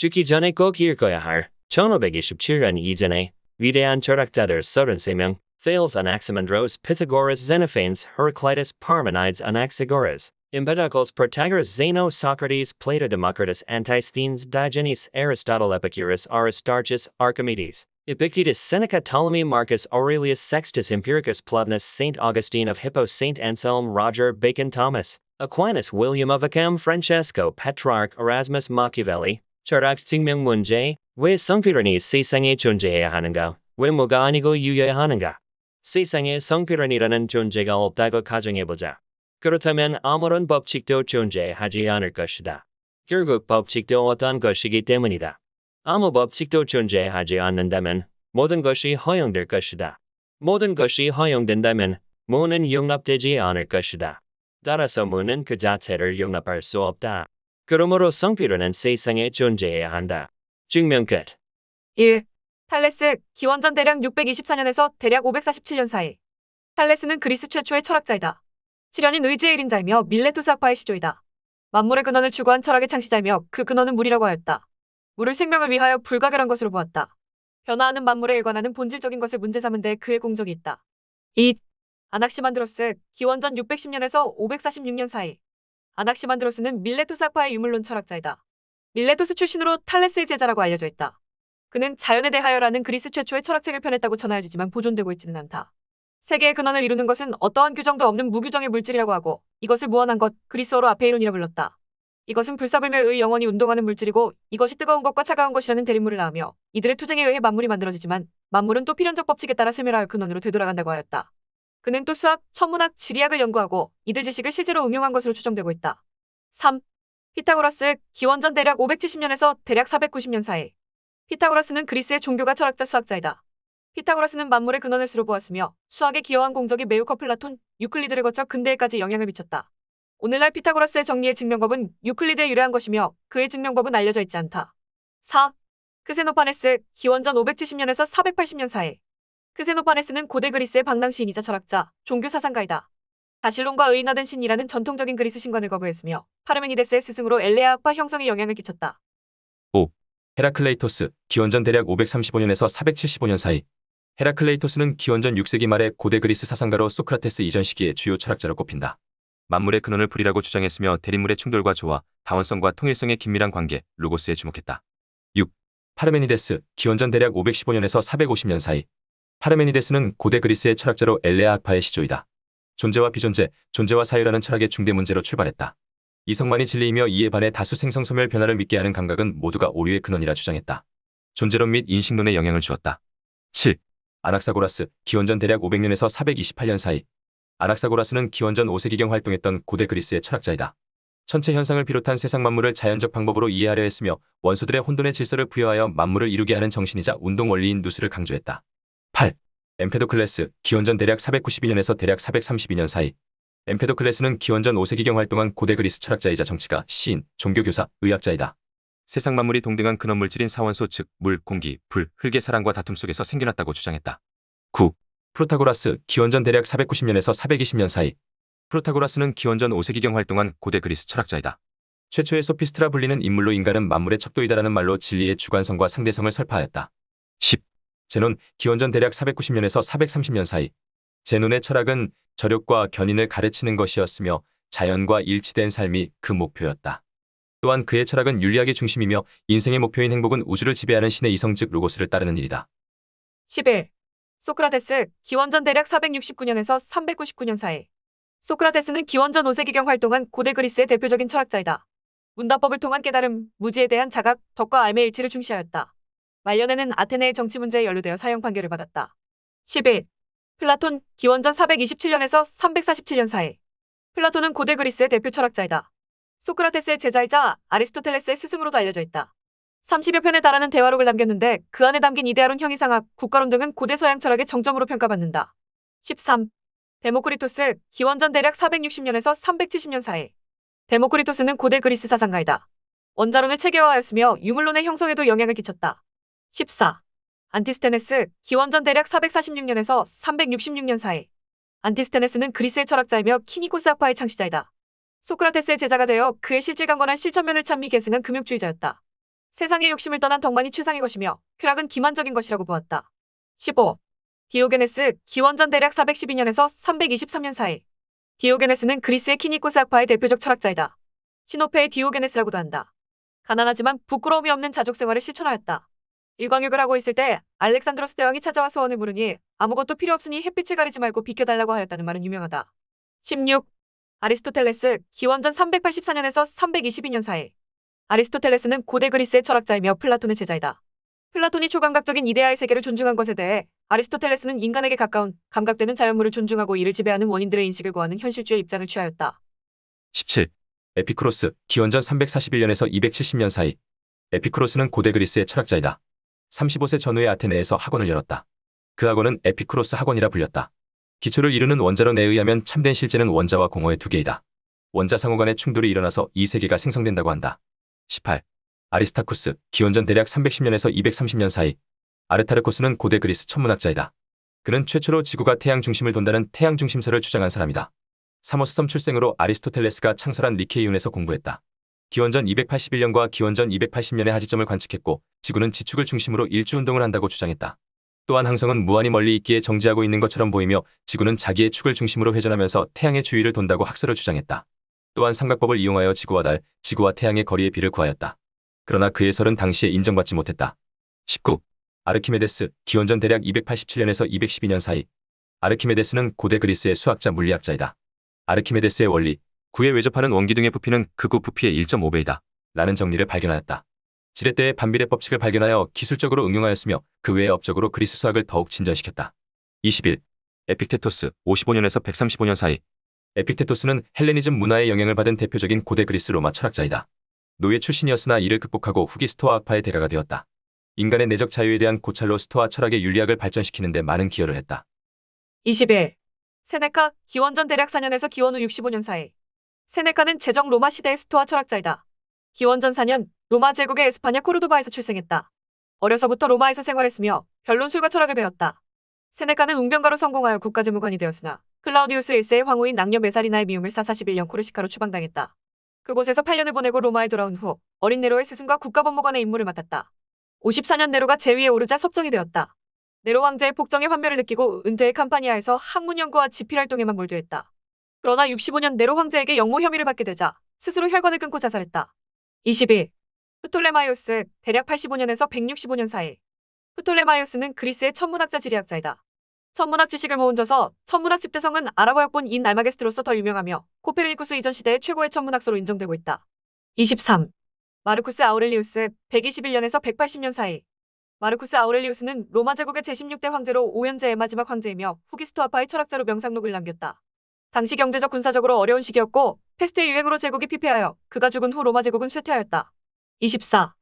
죽기 전에 꼭 읽어야 할 1527년 이전에 위대한 철학자들 33명 Thales, Anaximandros, Pythagoras, Xenophanes, Heraclitus, Parmenides, Anaxagoras, Empedocles, Protagoras, Zeno, Socrates, Plato, Democritus, Antisthenes, Diogenes, Aristotle, Epicurus, Aristarchus, Archimedes, Epictetus, Seneca, Ptolemy, Marcus Aurelius, Sextus Empiricus, Plotinus, Saint Augustine of Hippo, Saint Anselm, Roger Bacon, Thomas Aquinas, William of Ockham, Francesco, Petrarch, Erasmus, Machiavelli. 철학 증명 문제. 왜 성필연이 세상에 존재해야 하는가? 왜 뭐가 아니고 유효해야 하는가? 세상에 성필연이라는 존재가 없다고 가정해보자. 그렇다면 아무런 법칙도 존재하지 않을 것이다. 결국 법칙도 어떤 것이기 때문이다. 아무 법칙도 존재하지 않는다면 모든 것이 허용될 것이다. 모든 것이 허용된다면 무는 용납되지 않을 것이다. 따라서 무는 그 자체를 용납할 수 없다. 그러므로 성필연은 세상에 존재해야 한다. 증명 끝. 1. 탈레스, 기원전 대략 624년에서 대략 547년 사이. 탈레스는 그리스 최초의 철학자이다. 실현인 의지의 1인자이며 밀레투스 학파의 시조이다. 만물의 근원을 추구한 철학의 창시자이며 그 근원은 물이라고 하였다. 물을 생명을 위하여 불가결한 것으로 보았다. 변화하는 만물에 일관하는 본질적인 것을 문제 삼은 데 그의 공적이 있다. 2. 아낙시만드로스, 기원전 610년에서 546년 사이. 아낙시만드로스는 밀레투스 학파의 유물론 철학자이다. 밀레투스 출신으로 탈레스의 제자라고 알려져 있다. 그는 자연에 대하여라는 그리스 최초의 철학책을 펴냈다고 전하여지지만 보존되고 있지는 않다. 세계의 근원을 이루는 것은 어떠한 규정도 없는 무규정의 물질이라고 하고 이것을 무한한 것, 그리스어로 아페이론이라 불렀다. 이것은 불사불멸의 영원히 운동하는 물질이고 이것이 뜨거운 것과 차가운 것이라는 대립물을 낳으며 이들의 투쟁에 의해 만물이 만들어지지만 만물은 또 필연적 법칙에 따라 쇠멸하여 근원으로 되돌아간다고 하였다. 그는 또 수학, 천문학, 지리학을 연구하고 이들 지식을 실제로 응용한 것으로 추정되고 있다. 3. 피타고라스, 기원전 대략 570년에서 대략 490년 사이. 피타고라스는 그리스의 종교가 철학자 수학자이다. 피타고라스는 만물의 근원을 수로 보았으며 수학에 기여한 공적이 매우 커 플라톤, 유클리드를 거쳐 근대에까지 영향을 미쳤다. 오늘날 피타고라스의 정리의 증명법은 유클리드에 유래한 것이며 그의 증명법은 알려져 있지 않다. 4. 크세노파네스, 기원전 570년에서 480년 사이. 크세노파네스는 고대 그리스의 방랑 시인이자 철학자, 종교 사상가이다. 다실론과 의인화된 신이라는 전통적인 그리스 신관을 거부했으며 파르메니데스의 스승으로 엘레아학파 형성에 영향을 끼쳤다. 5. 헤라클레이토스, 기원전 대략 535년에서 475년 사이. 헤라클레이토스는 기원전 6세기 말의 고대 그리스 사상가로 소크라테스 이전 시기의 주요 철학자로 꼽힌다. 만물의 근원을 불이라고 주장했으며 대립물의 충돌과 조화, 다원성과 통일성의 긴밀한 관계, 로고스에 주목했다. 6. 파르메니데스, 기원전 대략 515년에서 450년 사이. 파르메니데스는 고대 그리스의 철학자로 엘레아학파의 시조이다. 존재와 비존재, 존재와 사유라는 철학의 중대 문제로 출발했다. 이성만이 진리이며 이에 반해 다수 생성소멸 변화를 믿게 하는 감각은 모두가 오류의 근원이라 주장했다. 존재론 및 인식론에 영향을 주었다. 7. 아낙사고라스, 기원전 대략 500년에서 428년 사이. 아낙사고라스는 기원전 5세기경 활동했던 고대 그리스의 철학자이다. 천체 현상을 비롯한 세상 만물을 자연적 방법으로 이해하려 했으며 원소들의 혼돈의 질서를 부여하여 만물을 이루게 하는 정신이자 운동 원리인 누스를 강조했다. 8. 엠페도클레스, 기원전 대략 492년에서 대략 432년 사이. 엠페도클레스는 기원전 5세기경 활동한 고대 그리스 철학자이자 정치가, 시인, 종교교사, 의학자이다. 세상 만물이 동등한 근원 물질인 사원소 즉 물, 공기, 불, 흙의 사랑과 다툼 속에서 생겨났다고 주장했다. 9. 프로타고라스, 기원전 대략 490년에서 420년 사이. 프로타고라스는 기원전 5세기경 활동한 고대 그리스 철학자이다. 최초의 소피스트라 불리는 인물로 인간은 만물의 척도이다라는 말로 진리의 주관성과 상대성을 설파하였다. 10. 제논, 기원전 대략 490년에서 430년 사이. 제논의 철학은 저력과 견인을 가르치는 것이었으며 자연과 일치된 삶이 그 목표였다. 또한 그의 철학은 윤리학의 중심이며 인생의 목표인 행복은 우주를 지배하는 신의 이성 즉 로고스를 따르는 일이다. 11. 소크라테스, 기원전 대략 469년에서 399년 사이. 소크라테스는 기원전 5세기경 활동한 고대 그리스의 대표적인 철학자이다. 문답법을 통한 깨달음, 무지에 대한 자각, 덕과 암의 일치를 중시하였다. 말년에는 아테네의 정치 문제에 연루되어 사형 판결을 받았다. 11. 플라톤, 기원전 427년에서 347년 사이. 플라톤은 고대 그리스의 대표 철학자이다. 소크라테스의 제자이자 아리스토텔레스의 스승으로도 알려져 있다. 30여 편에 달하는 대화록을 남겼는데 그 안에 담긴 이데아론 형이상학, 국가론 등은 고대 서양 철학의 정점으로 평가받는다. 13. 데모크리토스, 기원전 대략 460년에서 370년 사이. 데모크리토스는 고대 그리스 사상가이다. 원자론을 체계화하였으며 유물론의 형성에도 영향을 끼쳤다. 14. 안티스테네스, 기원전 대략 446년에서 366년 사이. 안티스테네스는 그리스의 철학자이며 키니코스 학파의 창시자이다. 소크라테스의 제자가 되어 그의 실질강건한 실천면을 찬미 계승한 금욕주의자였다. 세상의 욕심을 떠난 덕만이 최상의 것이며 쾌락은 기만적인 것이라고 보았다. 15. 디오게네스, 기원전 대략 412년에서 323년 사이. 디오게네스는 그리스의 키니코스 학파의 대표적 철학자이다. 시노페의 디오게네스라고도 한다. 가난하지만 부끄러움이 없는 자족 생활을 실천하였다. 일광욕을 하고 있을 때 알렉산드로스 대왕이 찾아와 소원을 물으니 아무것도 필요 없으니 햇빛을 가리지 말고 비켜달라고 하였다는 말은 유명하다. 16. 아리스토텔레스, 기원전 384년에서 322년 사이. 아리스토텔레스는 고대 그리스의 철학자이며 플라톤의 제자이다. 플라톤이 초감각적인 이데아의 세계를 존중한 것에 대해 아리스토텔레스는 인간에게 가까운 감각되는 자연물을 존중하고 이를 지배하는 원인들의 인식을 고하는 현실주의 입장을 취하였다. 17. 에피쿠로스, 기원전 341년에서 270년 사이. 에피쿠로스는 고대 그리스의 철학자이다. 35세 전후에 아테네에서 학원을 열었다. 그 학원은 에피쿠로스 학원이라 불렸다. 기초를 이루는 원자론에 의하면 참된 실제는 원자와 공허의 두 개이다. 원자 상호 간의 충돌이 일어나서 이 세계가 생성된다고 한다. 18. 아리스타쿠스, 기원전 대략 310년에서 230년 사이. 아르타르코스는 고대 그리스 천문학자이다. 그는 최초로 지구가 태양 중심을 돈다는 태양 중심설을 주장한 사람이다. 사모스 섬 출생으로 아리스토텔레스가 창설한 리케이온에서 공부했다. 기원전 281년과 기원전 280년의 하지점을 관측했고 지구는 지축을 중심으로 일주운동을 한다고 주장했다. 또한 항성은 무한히 멀리 있기에 정지하고 있는 것처럼 보이며 지구는 자기의 축을 중심으로 회전하면서 태양의 주위를 돈다고 학설을 주장했다. 또한 삼각법을 이용하여 지구와 달, 지구와 태양의 거리의 비를 구하였다. 그러나 그의 설은 당시에 인정받지 못했다. 19. 아르키메데스, 기원전 대략 287년에서 212년 사이. 아르키메데스는 고대 그리스의 수학자 물리학자이다. 아르키메데스의 원리, 구에 외접하는 원기둥의 부피는 극우 부피의 1.5배이다. 라는 정리를 발견하였다. 지렛대의 반비례 법칙을 발견하여 기술적으로 응용하였으며 그 외의 업적으로 그리스 수학을 더욱 진전시켰다. 21. 에픽테토스, 55년에서 135년 사이. 에픽테토스는 헬레니즘 문화의 영향을 받은 대표적인 고대 그리스 로마 철학자이다. 노예 출신이었으나 이를 극복하고 후기 스토아 학파의 대가가 되었다. 인간의 내적 자유에 대한 고찰로 스토아 철학의 윤리학을 발전시키는 데 많은 기여를 했다. 21. 세네카, 기원전 대략 4년에서 기원 후 65년 사이. 세네카는 제정 로마 시대의 스토아 철학자이다. 기원전 4년, 로마 제국의 에스파냐 코르도바에서 출생했다. 어려서부터 로마에서 생활했으며 변론술과 철학을 배웠다. 세네카는 웅변가로 성공하여 국가재무관이 되었으나 클라우디우스 1세의 황후인 낭녀 메사리나의 미움을 441년 코르시카로 추방당했다. 그곳에서 8년을 보내고 로마에 돌아온 후 어린 네로의 스승과 국가법무관의 임무를 맡았다. 54년 네로가 재위에 오르자 섭정이 되었다. 네로 황제의 폭정에 환멸을 느끼고 은퇴의 캄파니아에서 학문 연구와 집필 활동에만 몰두했다. 그러나 65년 네로 황제에게 영모 혐의를 받게 되자 스스로 혈관을 끊고 자살했다. 22. 프톨레마이오스, 대략 85년에서 165년 사이. 프톨레마이오스는 그리스의 천문학자 지리학자이다. 천문학 지식을 모은져서 천문학 집대성은 아랍어 역본인 알마게스트로서 더 유명하며 코페르니쿠스 이전 시대의 최고의 천문학서로 인정되고 있다. 23. 마르쿠스 아우렐리우스, 121년에서 180년 사이. 마르쿠스 아우렐리우스는 로마 제국의 제16대 황제로 5년제의 마지막 황제이며 후기 스토아파의 철학자로 명상록을 남겼다. 당시 경제적 군사적으로 어려운 시기였고 페스트의 유행으로 제국이 피폐하여 그가 죽은 후 로마 제국은 쇠퇴하였다. 24.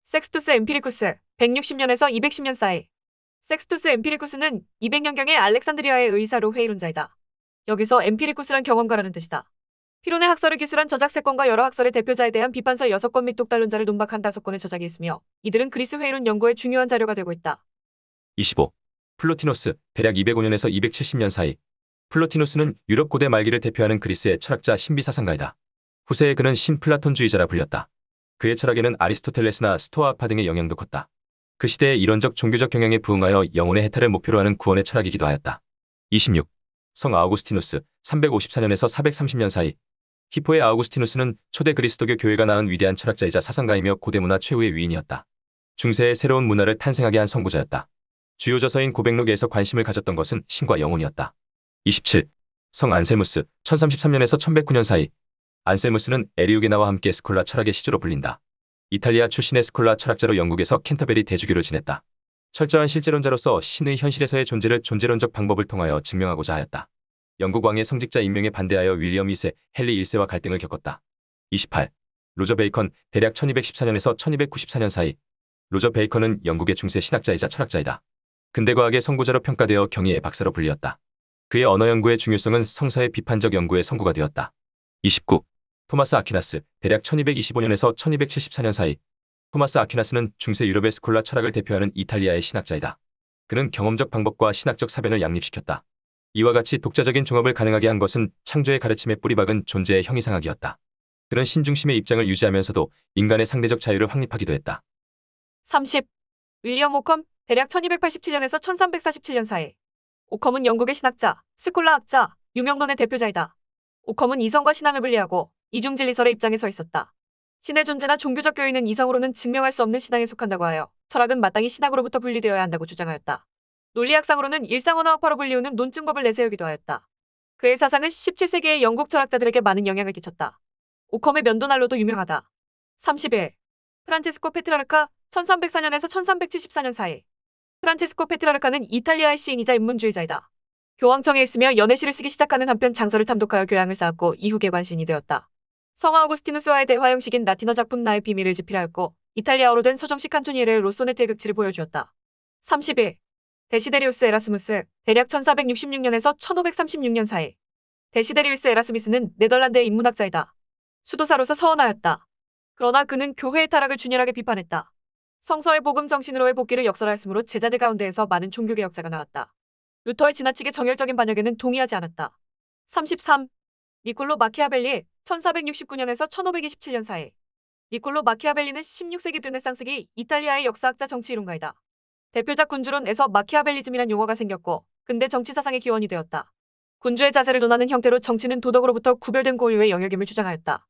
섹스투스 엠피리쿠스, 160년에서 210년 사이. 섹스투스 엠피리쿠스는 200년경의 알렉산드리아의 의사로 회의론자이다. 여기서 엠피리쿠스란 경험가라는 뜻이다. 피론의 학설을 기술한 저작 3건과 여러 학설의 대표자에 대한 비판서 6건 및 독달론자를 논박한 5건의 저작이 있으며 이들은 그리스 회의론 연구의 중요한 자료가 되고 있다. 25. 플로티노스, 대략 205년에서 270년 사이. 플로티노스는 유럽 고대 말기를 대표하는 그리스의 철학자 신비사상가이다. 후세에 그는 신플라톤주의자라 불렸다. 그의 철학에는 아리스토텔레스나 스토아학파 등의 영향도 컸다. 그 시대의 이론적 종교적 경향에 부응하여 영혼의 해탈을 목표로 하는 구원의 철학이기도 하였다. 26. 성 아우구스티누스, 354년에서 430년 사이. 히포의 아우구스티누스는 초대 그리스도교 교회가 낳은 위대한 철학자이자 사상가이며 고대 문화 최후의 위인이었다. 중세의 새로운 문화를 탄생하게 한 선구자였다. 주요 저서인 고백록에서 관심을 가졌던 것은 신과 영혼이었다. 27. 성 안셀무스, 1033년에서 1109년 사이. 안셀무스는 에리우게나와 함께 스콜라 철학의 시조로 불린다. 이탈리아 출신의 스콜라 철학자로 영국에서 캔터베리 대주교를 지냈다. 철저한 실제론자로서 신의 현실에서의 존재를 존재론적 방법을 통하여 증명하고자 하였다. 영국 왕의 성직자 임명에 반대하여 윌리엄 2세, 헨리 1세와 갈등을 겪었다. 28. 로저 베이컨, 대략 1214년에서 1294년 사이. 로저 베이컨은 영국의 중세 신학자이자 철학자이다. 근대과학의 선구자로 평가되어 경의의 박사로 불리었다. 그의 언어 연구의 중요성은 성서의 비판적 연구의 선구가 되었다. 29. 토마스 아퀴나스, 대략 1225년에서 1274년 사이. 토마스 아퀴나스는 중세 유럽의 스콜라 철학을 대표하는 이탈리아의 신학자이다. 그는 경험적 방법과 신학적 사변을 양립시켰다. 이와 같이 독자적인 종합을 가능하게 한 것은 창조의 가르침의 뿌리박은 존재의 형이상학이었다. 그는 신중심의 입장을 유지하면서도 인간의 상대적 자유를 확립하기도 했다. 30. 윌리엄 오컴, 대략 1287년에서 1347년 사이. 오컴은 영국의 신학자, 스콜라학자, 유명론의 대표자이다. 오컴은 이성과 신앙을 분리하고 이중진리설의 입장에 서 있었다. 신의 존재나 종교적 교리는 이성으로는 증명할 수 없는 신앙에 속한다고 하여 철학은 마땅히 신학으로부터 분리되어야 한다고 주장하였다. 논리학상으로는 일상언어학파로 불리우는 논증법을 내세우기도 하였다. 그의 사상은 17세기의 영국 철학자들에게 많은 영향을 끼쳤다. 오컴의 면도난로도 유명하다. 31. 프란체스코 페트라르카, 1304년에서 1374년 사이. 프란체스코 페트라르카는 이탈리아의 시인이자 인문주의자이다. 교황청에 있으며 연애시를 쓰기 시작하는 한편 장서를 탐독하여 교양을 쌓았고 이후 개관신이 되었다. 성화 아우구스티누스와의 대화 형식인 라틴어 작품 나의 비밀을 집필하였고 이탈리아어로 된 서정식 칸토니에르의 로소네트의 극치를 보여주었다. 31. 데시데리우스 에라스무스, 대략 1466년에서 1536년 사이. 데시데리우스 에라스미스는 네덜란드의 인문학자이다. 수도사로서 서원하였다. 그러나 그는 교회의 타락을 준열하게 비판했다. 성서의 복음 정신으로의 복귀를 역설하였으므로 제자들 가운데에서 많은 종교개혁자가 나왔다. 루터의 지나치게 정열적인 반역에는 동의하지 않았다. 33. 니콜로 마키아벨리, 1469년에서 1527년 사이. 니콜로 마키아벨리는 16세기 르네상스기 이탈리아의 역사학자 정치이론가이다. 대표작 군주론에서 마키아벨리즘이란 용어가 생겼고 근대 정치사상의 기원이 되었다. 군주의 자세를 논하는 형태로 정치는 도덕으로부터 구별된 고유의 영역임을 주장하였다.